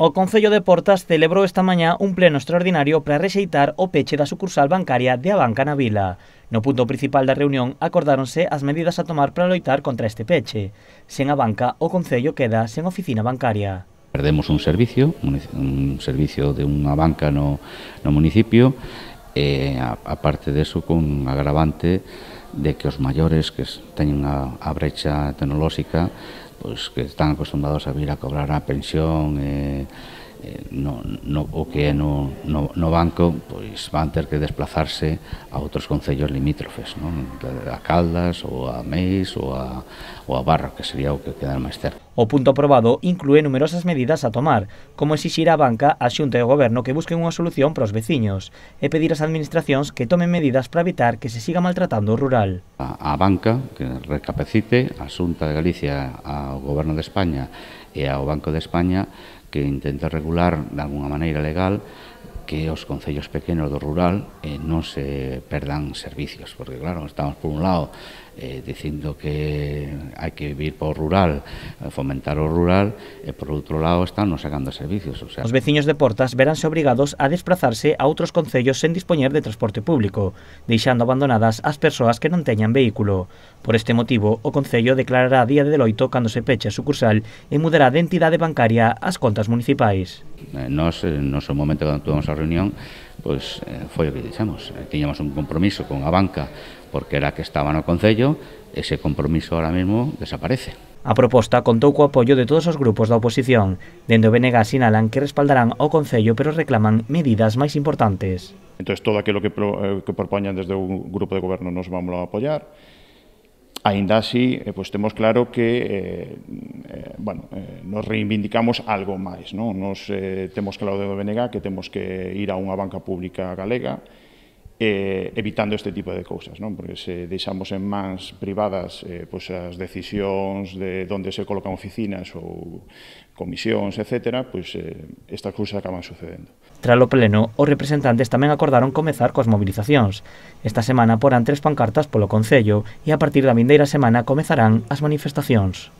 O Concello de Portas celebrou esta mañá un pleno extraordinario para rexeitar o peche da sucursal bancaria de Abanca na vila. No punto principal da reunión acordáronse as medidas a tomar para loitar contra este peche. Sen a banca, o Concello queda sen oficina bancaria. Perdemos un servicio de unha banca no municipio e, aparte deso, con agravante de que os maiores que teñen a brecha tecnolóxica, pois que están acostumbrados a vir a cobrar a pensión o que é no banco, pois van ter que desplazarse a outros concellos limítrofes, non? A Caldas, ou a Meis, ou a Barra, que sería o que queda máis cerca. O punto aprobado inclúe numerosas medidas a tomar, como exixir á banca, a Xunta e o Goberno que busquen unha solución para os veciños e pedir ás administracións que tomen medidas para evitar que se siga maltratando o rural. A banca que recapacite, a Xunta de Galicia, ao Goberno de España e ao Banco de España, que intente regular de alguna maneira legal que os concellos pequenos do rural non se perdan servicios, porque claro, estamos por un lado dicindo que hai que vir para o rural, fomentar o rural, e por outro lado están nos sacando servicios. O sea, os veciños de Portas veránse obrigados a desplazarse a outros concellos sen dispoñer de transporte público, deixando abandonadas as persoas que non teñan vehículo. Por este motivo, o Concello declarará día de loito cando se peche a sucursal e mudará de entidade bancaria ás contas municipais. Nos, no seu momento, cando tuvemos a reunión, pois foi o que dixemos. Tiñamos un compromiso con a banca porque era que estaba no Concello, ese compromiso ahora mesmo desaparece. A proposta contou co apoio de todos os grupos da oposición. Dende o BNG sinalan que respaldarán ao Concello, pero reclaman medidas máis importantes. Entón, todo aquilo que propoñan desde o grupo de goberno nos vamos a apoiar. Aínda así, pois temos claro que nos reivindicamos algo máis, non? Nos temos claro do BNG que temos que ir a unha banca pública galega evitando este tipo de cousas, non? Porque se deixamos en mans privadas pois as decisións de onde se colocan oficinas ou comisións, etc., pois estas cousas acaban sucedendo. Tras o pleno, os representantes tamén acordaron comezar coas mobilizacións. Esta semana porán 3 pancartas polo Concello e a partir da vindeira semana comezarán as manifestacións.